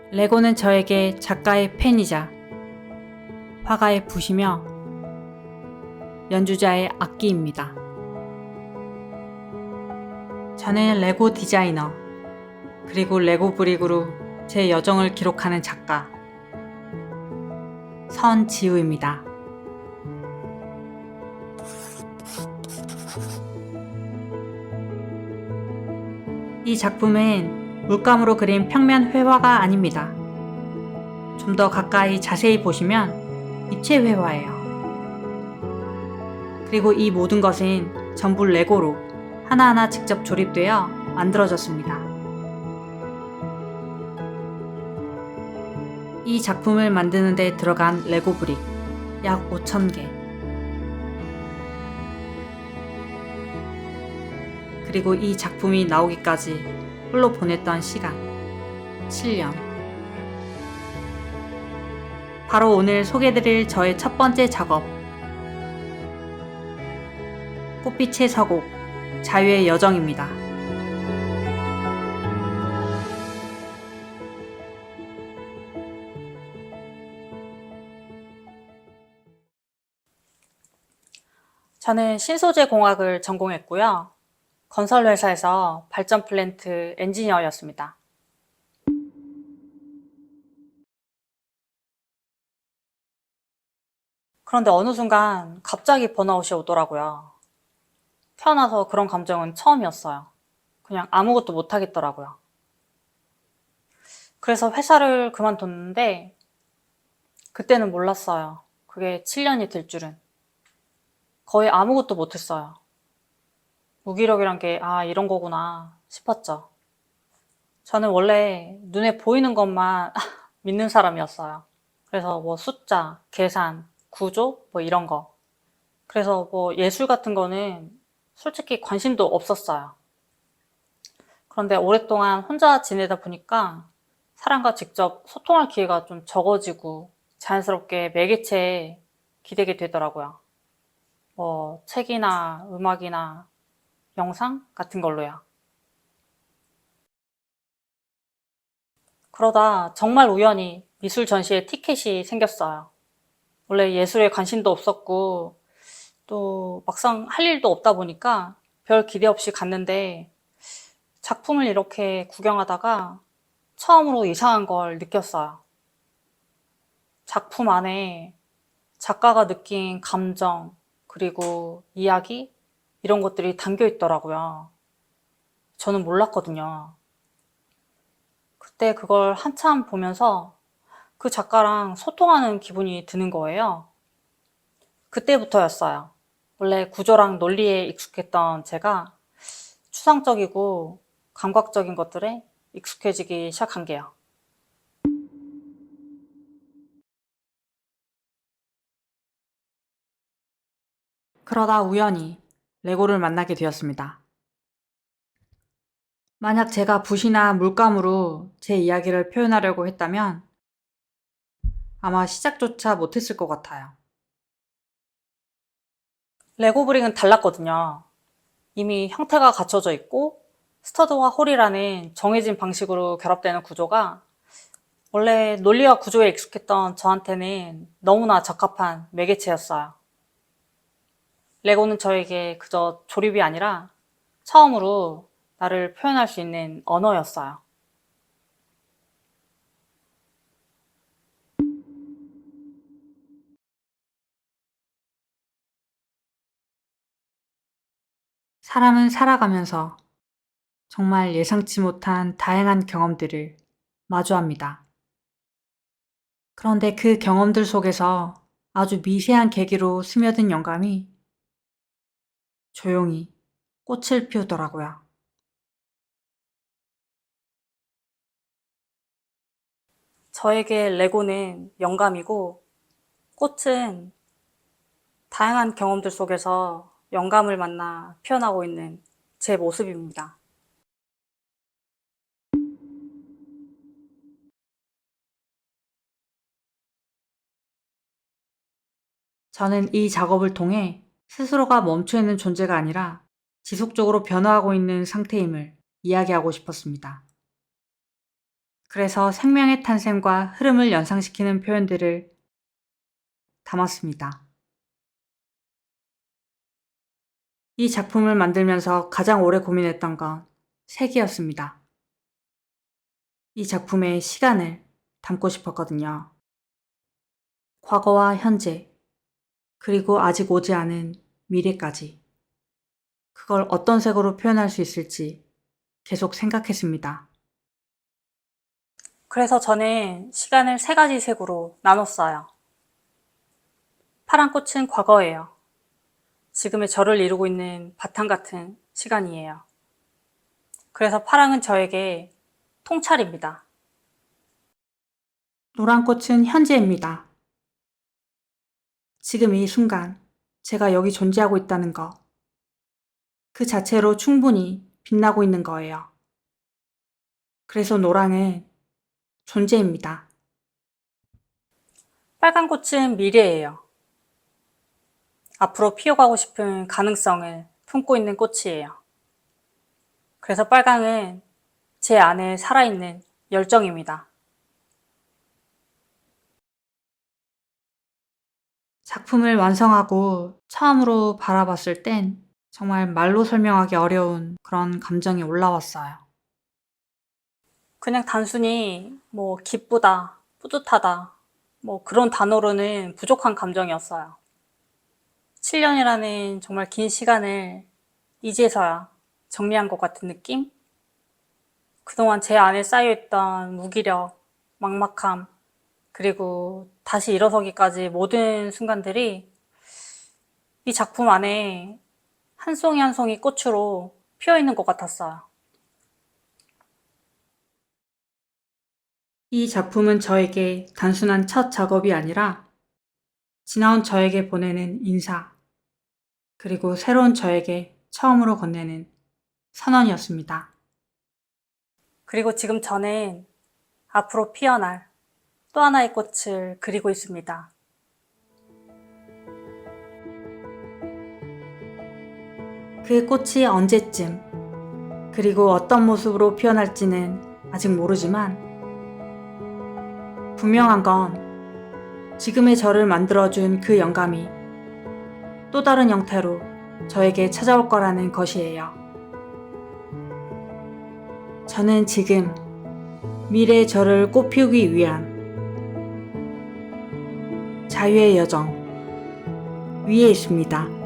레고는 저에게 작가의 펜이자 화가의 붓이며 연주자의 악기입니다. 저는 레고 디자이너, 그리고 레고 브릭으로 제 여정을 기록하는 작가 선지우입니다. 이 작품은 물감으로 그린 평면 회화가 아닙니다. 좀 더 가까이 자세히 보시면 입체 회화예요. 그리고 이 모든 것은 전부 레고로 하나하나 직접 조립되어 만들어졌습니다. 이 작품을 만드는 데 들어간 레고 브릭 약 5,000개. 그리고 이 작품이 나오기까지 홀로 보냈던 시간 7년. 바로 오늘 소개해드릴 저의 첫 번째 작업, 꽃빛의 서곡, 자유의 여정입니다. 저는 신소재 공학을 전공했고요. 건설회사에서 발전 플랜트 엔지니어였습니다. 그런데 어느 순간 갑자기 번아웃이 오더라고요. 태어나서 그런 감정은 처음이었어요. 그냥 아무것도 못하겠더라고요. 그래서 회사를 그만뒀는데 그때는 몰랐어요. 그게 7년이 될 줄은. 거의 아무것도 못했어요. 무기력이란 게 이런 거구나 싶었죠. 저는 원래 눈에 보이는 것만 믿는 사람이었어요. 그래서 뭐 숫자, 계산, 구조 뭐 이런 거. 그래서 뭐 예술 같은 거는 솔직히 관심도 없었어요. 그런데 오랫동안 혼자 지내다 보니까 사람과 직접 소통할 기회가 좀 적어지고 자연스럽게 매개체에 기대게 되더라고요. 뭐 책이나 음악이나 영상 같은 걸로요. 그러다 정말 우연히 미술 전시회 티켓이 생겼어요. 원래 예술에 관심도 없었고 또 막상 할 일도 없다 보니까 별 기대 없이 갔는데 작품을 이렇게 구경하다가 처음으로 이상한 걸 느꼈어요. 작품 안에 작가가 느낀 감정, 그리고 이야기, 이런 것들이 담겨 있더라고요. 저는 몰랐거든요. 그때 그걸 한참 보면서 그 작가랑 소통하는 기분이 드는 거예요. 그때부터였어요. 원래 구조랑 논리에 익숙했던 제가 추상적이고 감각적인 것들에 익숙해지기 시작한 게요. 그러다 우연히 레고를 만나게 되었습니다. 만약 제가 붓이나 물감으로 제 이야기를 표현하려고 했다면 아마 시작조차 못했을 것 같아요. 레고 브릭은 달랐거든요. 이미 형태가 갖춰져 있고 스터드와 홀이라는 정해진 방식으로 결합되는 구조가 원래 논리와 구조에 익숙했던 저한테는 너무나 적합한 매개체였어요. 레고는 저에게 그저 조립이 아니라 처음으로 나를 표현할 수 있는 언어였어요. 사람은 살아가면서 정말 예상치 못한 다양한 경험들을 마주합니다. 그런데 그 경험들 속에서 아주 미세한 계기로 스며든 영감이 조용히 꽃을 피우더라고요. 저에게 레고는 영감이고 꽃은 다양한 경험들 속에서 영감을 만나 피어나고 있는 제 모습입니다. 저는 이 작업을 통해 스스로가 멈춰 있는 존재가 아니라 지속적으로 변화하고 있는 상태임을 이야기하고 싶었습니다. 그래서 생명의 탄생과 흐름을 연상시키는 표현들을 담았습니다. 이 작품을 만들면서 가장 오래 고민했던 건 색이었습니다. 이 작품의 시간을 담고 싶었거든요. 과거와 현재, 그리고 아직 오지 않은 미래까지. 그걸 어떤 색으로 표현할 수 있을지 계속 생각했습니다. 그래서 저는 시간을 3가지 색으로 나눴어요. 파란 꽃은 과거예요. 지금의 저를 이루고 있는 바탕 같은 시간이에요. 그래서 파랑은 저에게 통찰입니다. 노란 꽃은 현재입니다. 지금 이 순간 제가 여기 존재하고 있다는 것, 그 자체로 충분히 빛나고 있는 거예요. 그래서 노랑은 존재입니다. 빨간 꽃은 미래예요. 앞으로 피어가고 싶은 가능성을 품고 있는 꽃이에요. 그래서 빨강은 제 안에 살아있는 열정입니다. 작품을 완성하고 처음으로 바라봤을 땐 정말 말로 설명하기 어려운 그런 감정이 올라왔어요. 그냥 단순히 기쁘다, 뿌듯하다, 그런 단어로는 부족한 감정이었어요. 7년이라는 정말 긴 시간을 이제서야 정리한 것 같은 느낌? 그동안 제 안에 쌓여있던 무기력, 막막함, 그리고 다시 일어서기까지 모든 순간들이 이 작품 안에 한 송이 한 송이 꽃으로 피어있는 것 같았어요. 이 작품은 저에게 단순한 첫 작업이 아니라 지나온 저에게 보내는 인사, 그리고 새로운 저에게 처음으로 건네는 선언이었습니다. 그리고 지금 저는 앞으로 피어날 또 하나의 꽃을 그리고 있습니다. 그 꽃이 언제쯤, 그리고 어떤 모습으로 피어날지는 아직 모르지만 분명한 건 지금의 저를 만들어준 그 영감이 또 다른 형태로 저에게 찾아올 거라는 것이에요. 저는 지금 미래의 저를 꽃피우기 위한 자유의 여정 위에 있습니다.